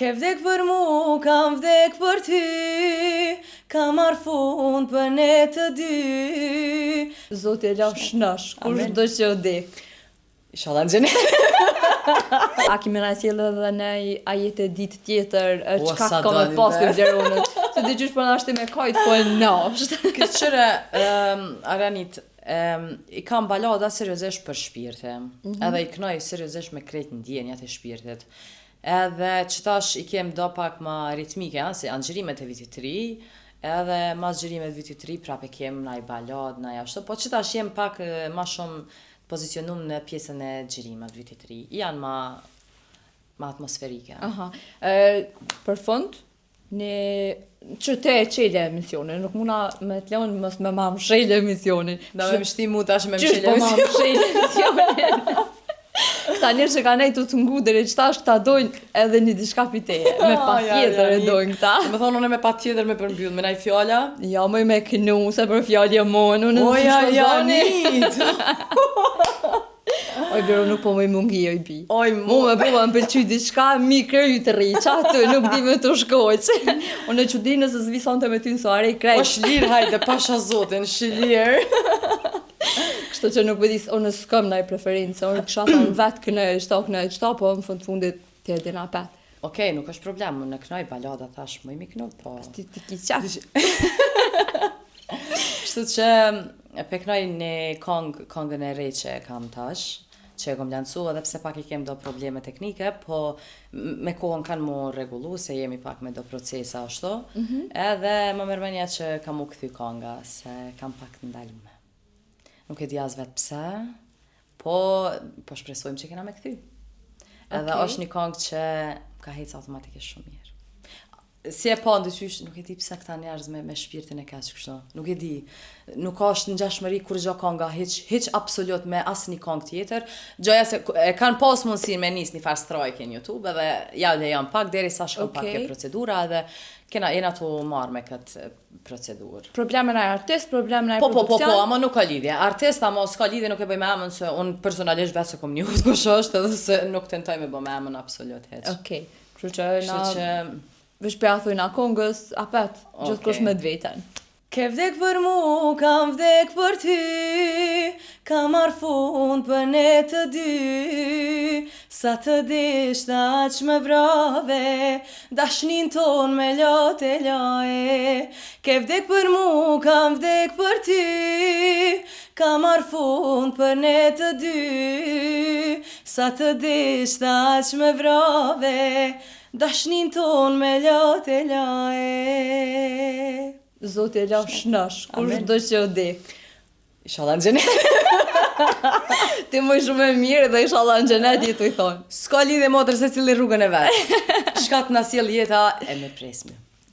Ke vdek për mu, kam vdek për ty, kam marrë fund për ne të dy. Zotë e lash nash, kush do që o dek. Inshallah në xhenet. A kemi na sjellë edhe në ajete ditë tjetër, çka sa ka me doni, pas be. të gjeronët. Se dëgjosh po na shte me kajt po e nash. Këtë qëre, Aranit, i kam balada seriozisht për shpirte. Edhe i kënoj seriozisht me krejt ndjenjat e shpirtit. Edhe që tash i kem do pak ma ritmike, se janë gjërimet e vitit 3, edhe mas gjërimet vitit 3 prap e kem na i balad, na i ashtu, po që tash jem pak ma shumë pozicionum në pjesën e gjërimet vitit 3. Janë ma atmosferike. Aha. Për fund, që te e qele emisionin, nuk muna me të leon mos me ma më shele emisionin. Da me më shti mu tash me më Qysh shele po ma më shele emisionin? Këta njerë që ka nejtë të ngu dhe që tash këta dojnë edhe një diçka piteje. Me pa tjetër e dojnë këta. Me thonë unë me pa tjetër me përmbyll, me naj fjalla. Ja, mëj me kënu, se për fjallë e monë, unë O, Janit! Oj, bero, nuk po mëj mungi, oj, bi. Oj, Mu me po më pëlqy diçka, mi kërë të rriqa, të nuk di me të shkojq. Unë e që di nëse zvisante me ty në soare i krejt. O, shlir, hajde, pasha zotin, shlir. Kështu që nuk vedis, unë s'kam ndaj preferencë, unë kisha thonë vetë kënej, po në fundit të edhe na pet. Okej, nuk është problem, unë në kënoj balada thash, më i mi kënu, po... Ti ki qatë. Kështu që pe kënoj një kongën e re që kam tash, që e kom lancu, edhe pse pak i kem do probleme teknike, po me kohën kanë mu regullu, se jemi pak me do procesa ashtu, edhe më mërmenja që kam u këthy konga, se kam pak të ndalume. Nuk e di as vetë pse, po shpresojmë që kena me këthy. Edhe është një kongë që ka hecë automatikisht shumë mirë. Si e pa ndyqysh, nuk e di pse këta njerëz me shpirtin e keq kështu. Nuk e di. Nuk është ngjashmëri kur gjë konga hiç absolut me asnjë kongë tjetër. Gjoja se e kanë pas mundësinë me nis një farë strajke në YouTube edhe ja lejon pak derisa shkon pak e procedura edhe jena tu marrë me këtë procedurë. Problemin e artist, problemin e Po, produksion. ama nuk ka lidhje. Artist, ama s'ka lidhje, nuk e bëj me emën, se unë personalisht vetë se kom njohur kush është edhe se nuk tentoj me bë me emën absolut hiç. Okej. Kështu që na Kështu që veç për athoj na kongës, apet, gjithkush me të vetën. Ke vdek për mu, kam vdek për ty, kam marrë fund për ne të dy, sa të dish ta që më vrave, dashnin ton me lote laje. Ke vdek për mu, kam vdek për ty, kam marrë fund për ne të dy, sa të dish ta që më vrave, dashnin ton me lote laje. Zotë e lash nash, kush do që o dek. inshallah në xhenet. Ti më shumë e mirë dhe inshallah në xhenet jetu i thonë. S'ka lidhje motër se cili rrugën e vet. Shka të na sjell jeta e me presme.